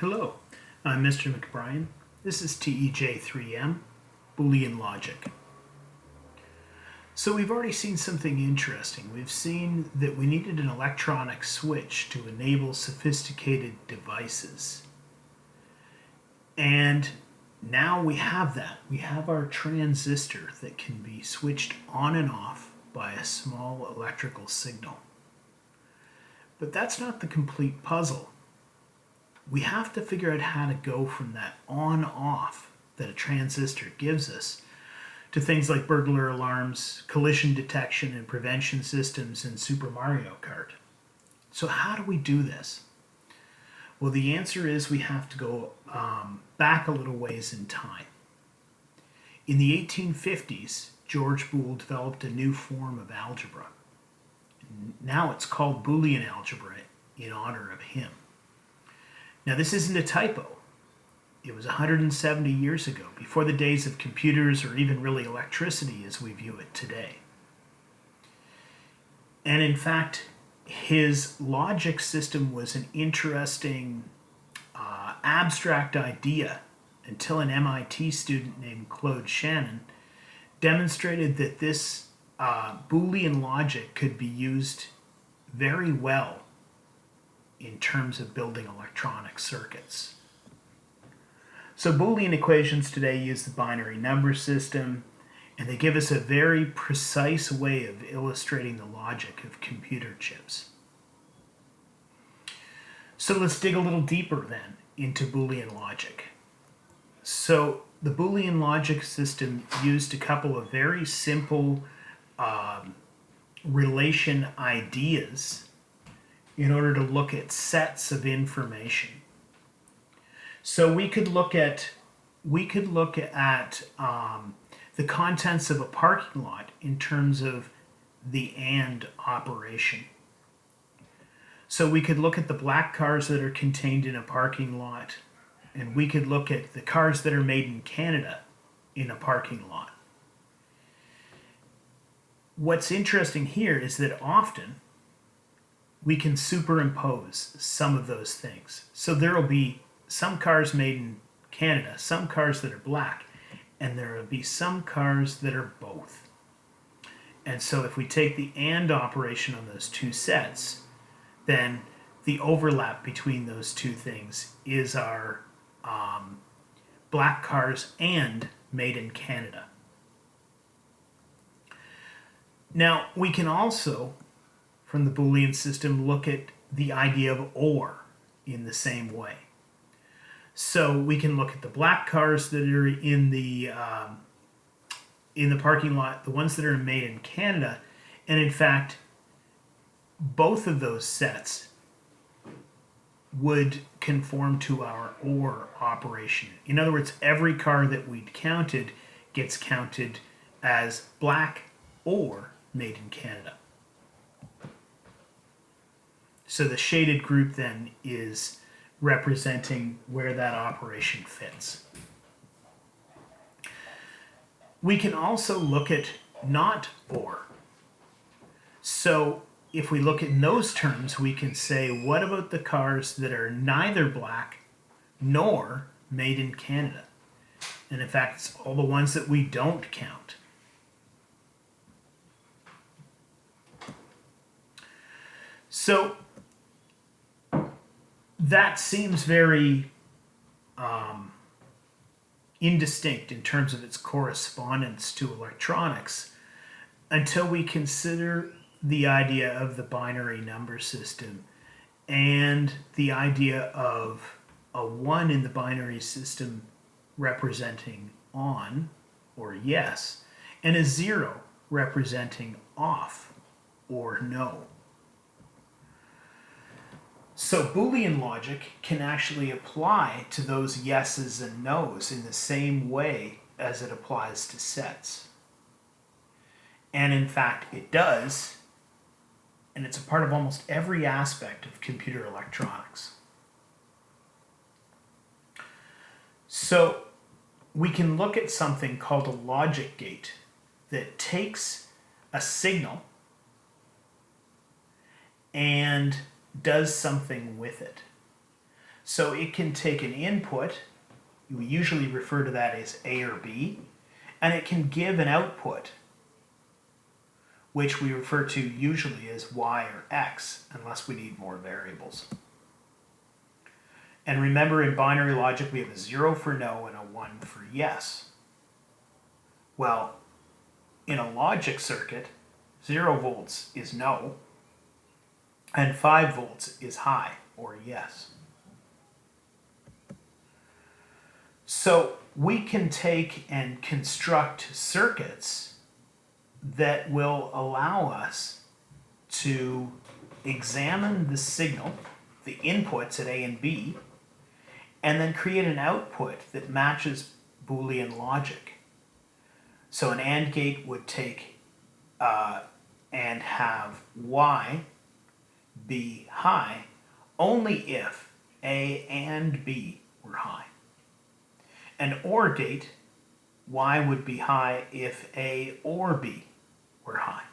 Hello, I'm Mr. McBrien. This is TEJ3M, Boolean logic. So we've already seen something interesting. We've seen that we needed an electronic switch to enable sophisticated devices. And now we have that. We have our transistor that can be switched on and off by a small electrical signal. But that's not the complete puzzle. We have to figure out how to go from that on-off that a transistor gives us to things like burglar alarms, collision detection and prevention systems, and Super Mario Kart. So how do we do this? Well, the answer is we have to go back a little ways in time. In the 1850s, George Boole developed a new form of algebra. Now it's called Boolean algebra in honor of him. Now, this isn't a typo. It was 170 years ago, before the days of computers or even really electricity as we view it today. And in fact, his logic system was an interesting abstract idea until an MIT student named Claude Shannon demonstrated that this Boolean logic could be used very well in terms of building electronic circuits. So Boolean equations today use the binary number system, and they give us a very precise way of illustrating the logic of computer chips. So let's dig a little deeper then into Boolean logic. So the Boolean logic system used a couple of very simple relation ideas in order to look at sets of information. So we could look at the contents of a parking lot in terms of the AND operation. So we could look at the black cars that are contained in a parking lot, and we could look at the cars that are made in Canada in a parking lot. What's interesting here is that often we can superimpose some of those things. So there will be some cars made in Canada, some cars that are black, and there will be some cars that are both. And so if we take the AND operation on those two sets, then the overlap between those two things is our black cars and made in Canada. Now, we can also, from the Boolean system, look at the idea of OR in the same way. So we can look at the black cars that are in the parking lot, the ones that are made in Canada, and in fact, both of those sets would conform to our OR operation. In other words, every car that we'd counted gets counted as black or made in Canada. So the shaded group then is representing where that operation fits. We can also look at not or. So if we look in those terms, we can say, what about the cars that are neither black nor made in Canada? And in fact, it's all the ones that we don't count. So that seems very indistinct in terms of its correspondence to electronics until we consider the idea of the binary number system and the idea of a 1 in the binary system representing on or yes, and a 0 representing off or no. So Boolean logic can actually apply to those yeses and nos in the same way as it applies to sets. And in fact, it does, and it's a part of almost every aspect of computer electronics. So we can look at something called a logic gate that takes a signal and does something with it. So it can take an input, we usually refer to that as A or B, and it can give an output, which we refer to usually as Y or X, unless we need more variables. And remember, in binary logic, we have a 0 for no and a 1 for yes. Well, in a logic circuit, 0 volts is no, and 5 volts is high, or yes. So we can take and construct circuits that will allow us to examine the signal, the inputs at A and B, and then create an output that matches Boolean logic. So an AND gate would take and have Y be high only if A and B were high. An OR gate, Y would be high if A or B were high.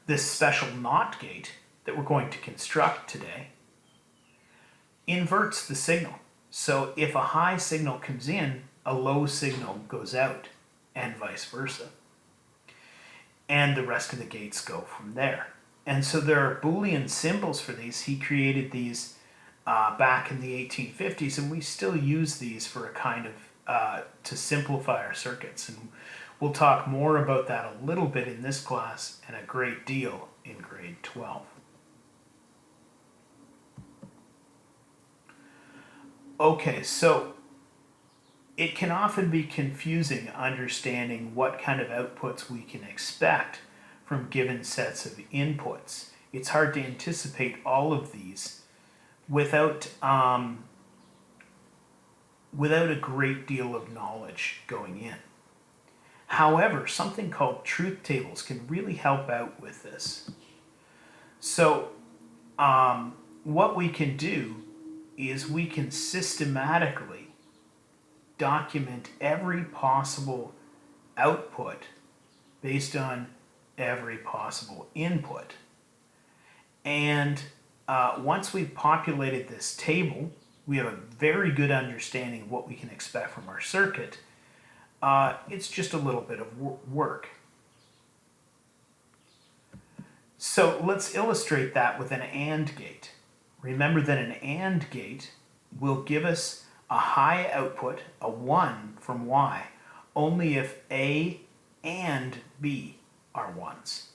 This special NOT gate that we're going to construct today inverts the signal. So if a high signal comes in, a low signal goes out, and vice versa. And the rest of the gates go from there. And so there are Boolean symbols for these. He created these back in the 1850s, and we still use these for a kind of to simplify our circuits. And we'll talk more about that a little bit in this class and a great deal in grade 12. Okay, so it can often be confusing understanding what kind of outputs we can expect from given sets of inputs. It's hard to anticipate all of these without a great deal of knowledge going in. However, something called truth tables can really help out with this. So what we can do is we can systematically document every possible output based on every possible input. And once we've populated this table, we have a very good understanding of what we can expect from our circuit. It's just a little bit of work. So let's illustrate that with an AND gate. Remember that an AND gate will give us a high output, a 1 from Y, only if A and B are 1s.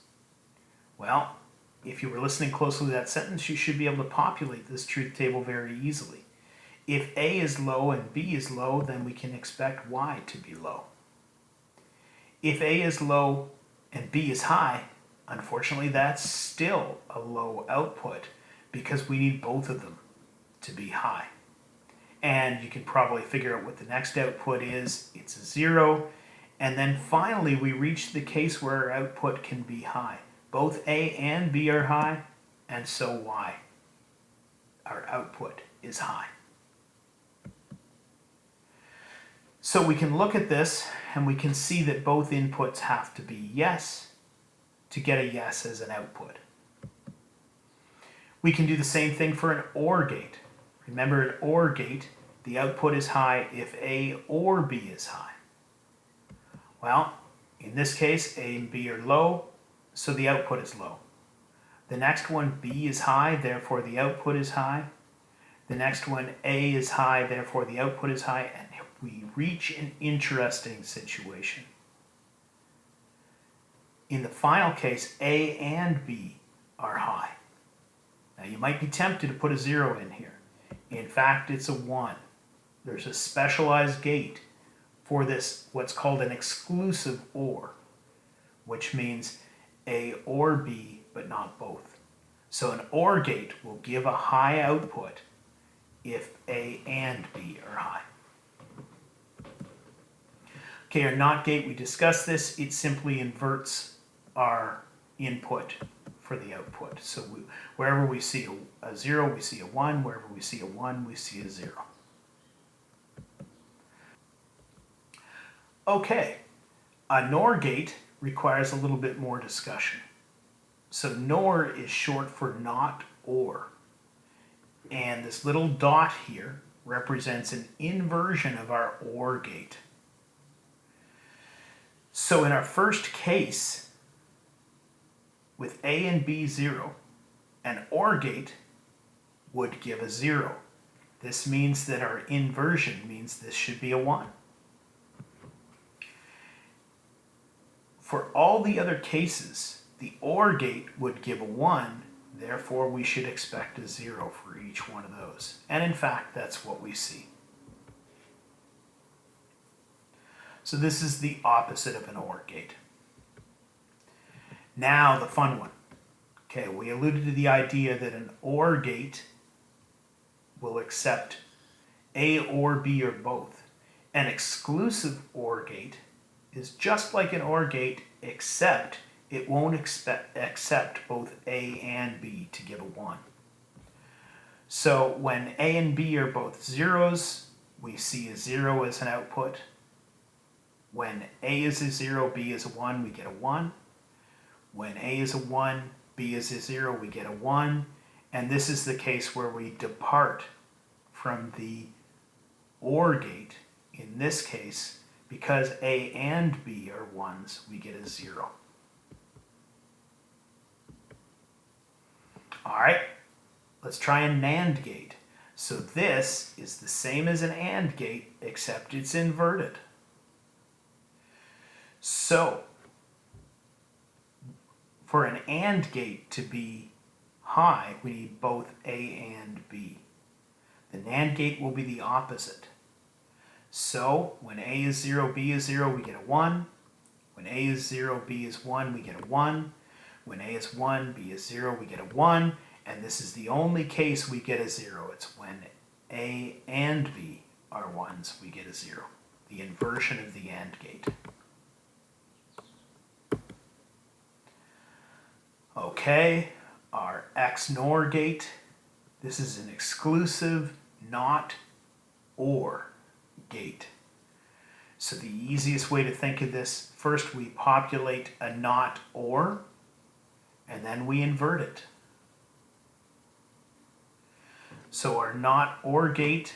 Well, if you were listening closely to that sentence, you should be able to populate this truth table very easily. If A is low and B is low, then we can expect Y to be low. If A is low and B is high, unfortunately that's still a low output because we need both of them to be high. And you can probably figure out what the next output is. It's a 0. And then finally we reach the case where our output can be high. Both A and B are high, and so Y, our output, is high. So we can look at this and we can see that both inputs have to be yes to get a yes as an output. We can do the same thing for an OR gate. Remember, an OR gate, the output is high if A or B is high. Well, in this case, A and B are low, so the output is low. The next one, B is high, therefore the output is high. The next one, A is high, therefore the output is high, and we reach an interesting situation. In the final case, A and B are high. Now you might be tempted to put a 0 in here. In fact, it's a 1. There's a specialized gate for this, what's called an exclusive OR, which means A or B, but not both. So an OR gate will give a high output if A and B are high. Okay, our NOT gate, we discussed this. It simply inverts our input for the output. So wherever we see a 0, we see a 1. Wherever we see a 1, we see a 0. Okay, a NOR gate requires a little bit more discussion. So NOR is short for not or. And this little dot here represents an inversion of our OR gate. So in our first case, with A and B 0, an OR gate would give a 0. This means that our inversion means this should be a 1. For all the other cases, the OR gate would give a 1, therefore we should expect a 0 for each one of those. And in fact, that's what we see. So this is the opposite of an OR gate. Now the fun one. Okay, we alluded to the idea that an OR gate will accept A or B or both. An exclusive OR gate is just like an OR gate, except it won't accept both A and B to give a 1. So when A and B are both zeros, we see a 0 as an output. When A is a 0, B is a 1, we get a 1. When A is a 1, B is a 0, we get a 1. And this is the case where we depart from the OR gate. In this case, because A and B are 1s, we get a 0. All right, let's try a NAND gate. So this is the same as an AND gate, except it's inverted. So for an AND gate to be high, we need both A and B. The NAND gate will be the opposite. So when A is 0, B is 0, we get a 1. When A is 0, B is 1, we get a 1. When A is 1, B is 0, we get a 1. And this is the only case we get a 0. It's when A and B are 1s, we get a 0. The inversion of the AND gate. Okay, our XNOR gate. This is an exclusive NOT OR gate. So the easiest way to think of this, first we populate a NOT OR, and then we invert it. So our NOT OR gate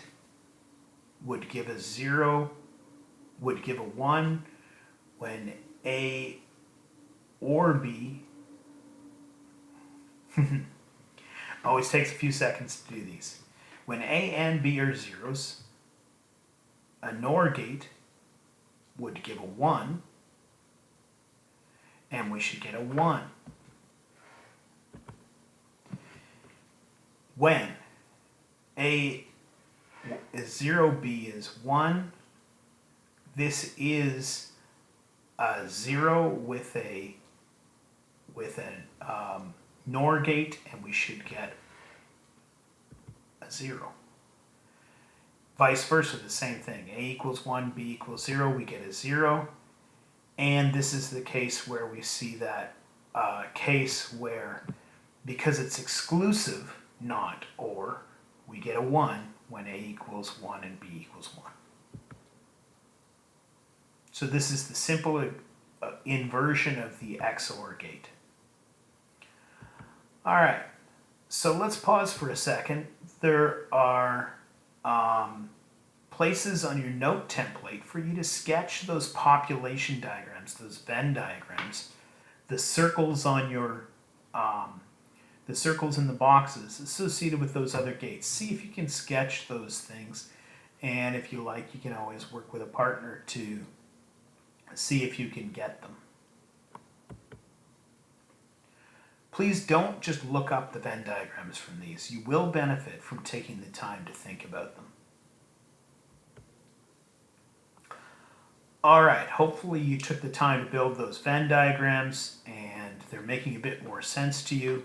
would give a 0, would give a 1 when A or B. Always takes a few seconds to do these. When A and B are zeros, a NOR gate would give a 1, and we should get a 1. When A is 0, B is 1, this is a 0 with an NOR gate, and we should get a 0. Vice versa, the same thing. A equals 1, B equals 0, we get a 0. And this is the case where we see that case where, because it's exclusive, not or, we get a 1 when A equals 1 and B equals 1. So this is the simple inversion of the XOR gate. All right, so let's pause for a second. There are places on your note template for you to sketch those population diagrams, those Venn diagrams, the circles on your, the circles in the boxes associated with those other gates. See if you can sketch those things, and if you like, you can always work with a partner to see if you can get them. Please don't just look up the Venn diagrams from these. You will benefit from taking the time to think about them. All right, hopefully you took the time to build those Venn diagrams and they're making a bit more sense to you.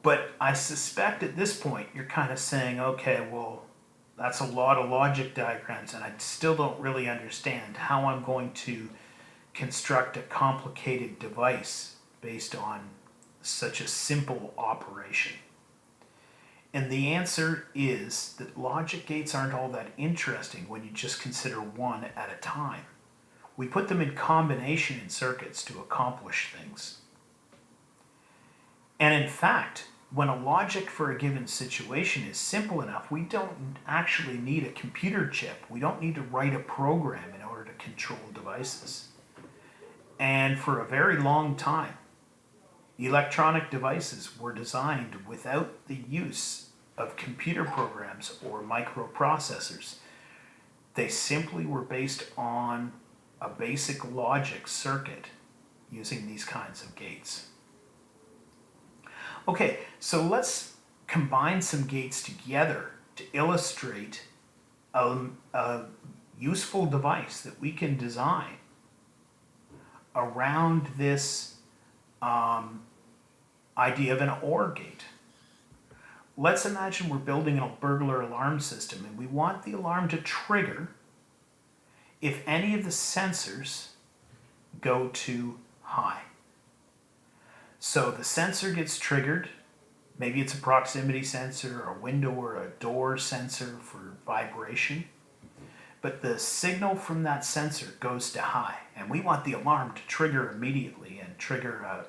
But I suspect at this point you're kind of saying, okay, well, that's a lot of logic diagrams and I still don't really understand how I'm going to construct a complicated device based on such a simple operation. And the answer is that logic gates aren't all that interesting when you just consider one at a time. We put them in combination in circuits to accomplish things. And in fact, when a logic for a given situation is simple enough, we don't actually need a computer chip. We don't need to write a program in order to control devices. And for a very long time, electronic devices were designed without the use of computer programs or microprocessors. They simply were based on a basic logic circuit using these kinds of gates. Okay, so let's combine some gates together to illustrate a useful device that we can design around this idea of an OR gate. Let's imagine we're building a burglar alarm system and we want the alarm to trigger if any of the sensors go too high. So the sensor gets triggered. Maybe it's a proximity sensor, a window or a door sensor for vibration. But the signal from that sensor goes to high, and we want the alarm to trigger immediately and trigger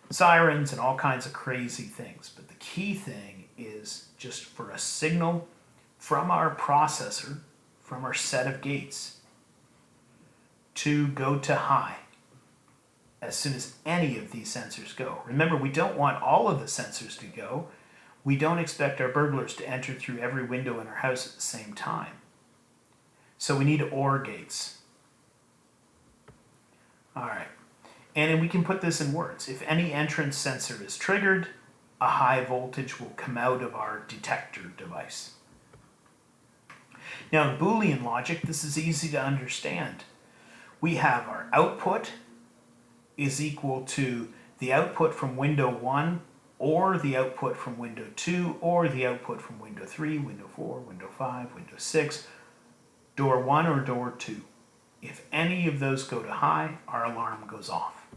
sirens and all kinds of crazy things. But the key thing is just for a signal from our processor, from our set of gates, to go to high as soon as any of these sensors go. Remember, we don't want all of the sensors to go. We don't expect our burglars to enter through every window in our house at the same time. So we need OR gates. All right. And then we can put this in words. If any entrance sensor is triggered, a high voltage will come out of our detector device. Now in Boolean logic, this is easy to understand. We have our output is equal to the output from window 1 or the output from window 2 or the output from window 3, window 4, window 5, window 6, door 1 or door 2. If any of those go to high, our alarm goes off.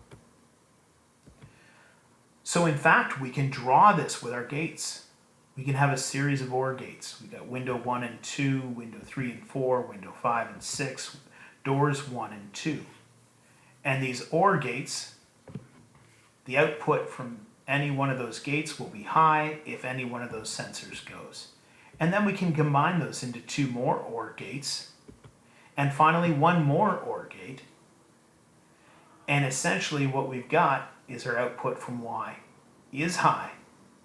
So in fact, we can draw this with our gates. We can have a series of OR gates. We've got window 1 and 2, window 3 and 4, window 5 and 6, doors 1 and 2. And these OR gates, the output from any one of those gates will be high if any one of those sensors goes. And then we can combine those into 2 more OR gates, and finally 1 more OR gate. And essentially what we've got is our output from Y is high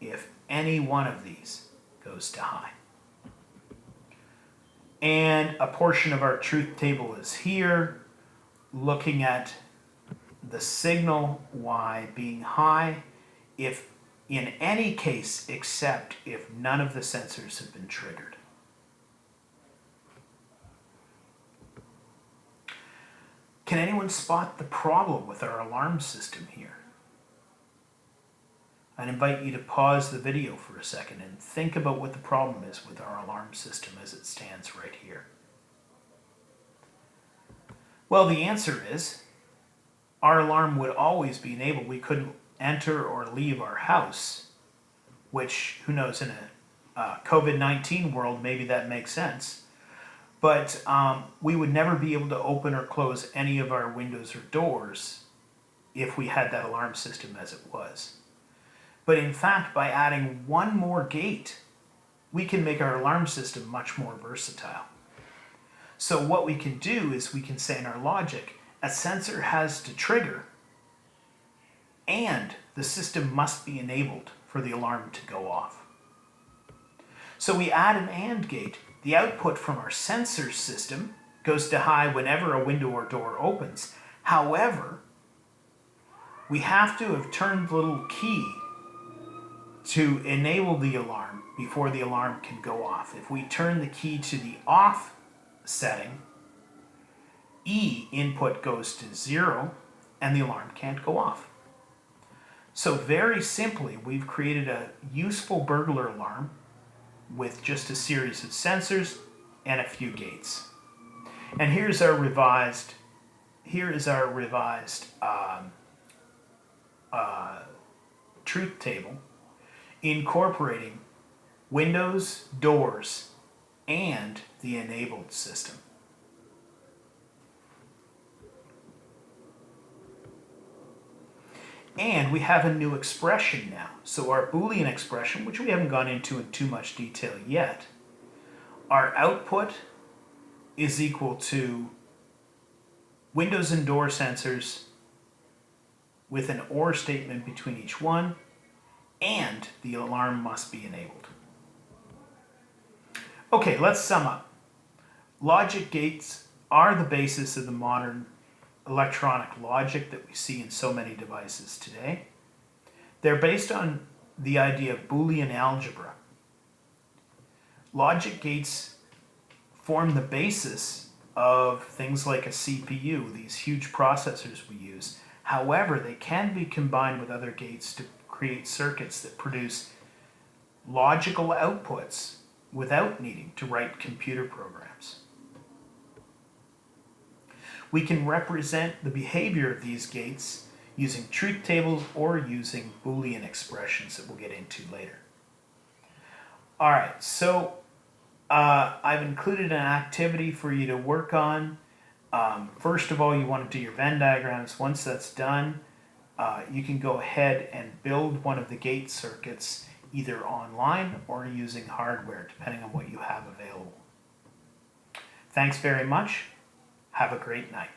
if any one of these goes to high. And a portion of our truth table is here, looking at the signal Y being high if in any case except if none of the sensors have been triggered. Can anyone spot the problem with our alarm system here? I'd invite you to pause the video for a second and think about what the problem is with our alarm system as it stands right here. Well, the answer is our alarm would always be enabled. We couldn't enter or leave our house, which, who knows, in a COVID-19 world, maybe that makes sense. But we would never be able to open or close any of our windows or doors if we had that alarm system as it was. But in fact, by adding 1 more gate, we can make our alarm system much more versatile. So what we can do is we can say in our logic, a sensor has to trigger and the system must be enabled for the alarm to go off. So we add an AND gate. The output from our sensor system goes to high whenever a window or door opens. However, we have to have turned the little key to enable the alarm before the alarm can go off. If we turn the key to the off setting, E input goes to 0 and the alarm can't go off. So very simply, we've created a useful burglar alarm with just a series of sensors and a few gates. And here's our revised truth table incorporating windows, doors, and the enabled system. And we have a new expression now. So our Boolean expression, which we haven't gone into in too much detail yet, our output is equal to windows and door sensors with an OR statement between each one, and the alarm must be enabled. Okay, let's sum up. Logic gates are the basis of the modern electronic logic that we see in so many devices today. They're based on the idea of Boolean algebra. Logic gates form the basis of things like a CPU, these huge processors we use. However, they can be combined with other gates to create circuits that produce logical outputs without needing to write computer programs. We can represent the behavior of these gates using truth tables or using Boolean expressions that we'll get into later. All right, so I've included an activity for you to work on. First of all, you want to do your Venn diagrams. Once that's done, you can go ahead and build one of the gate circuits either online or using hardware, depending on what you have available. Thanks very much. Have a great night.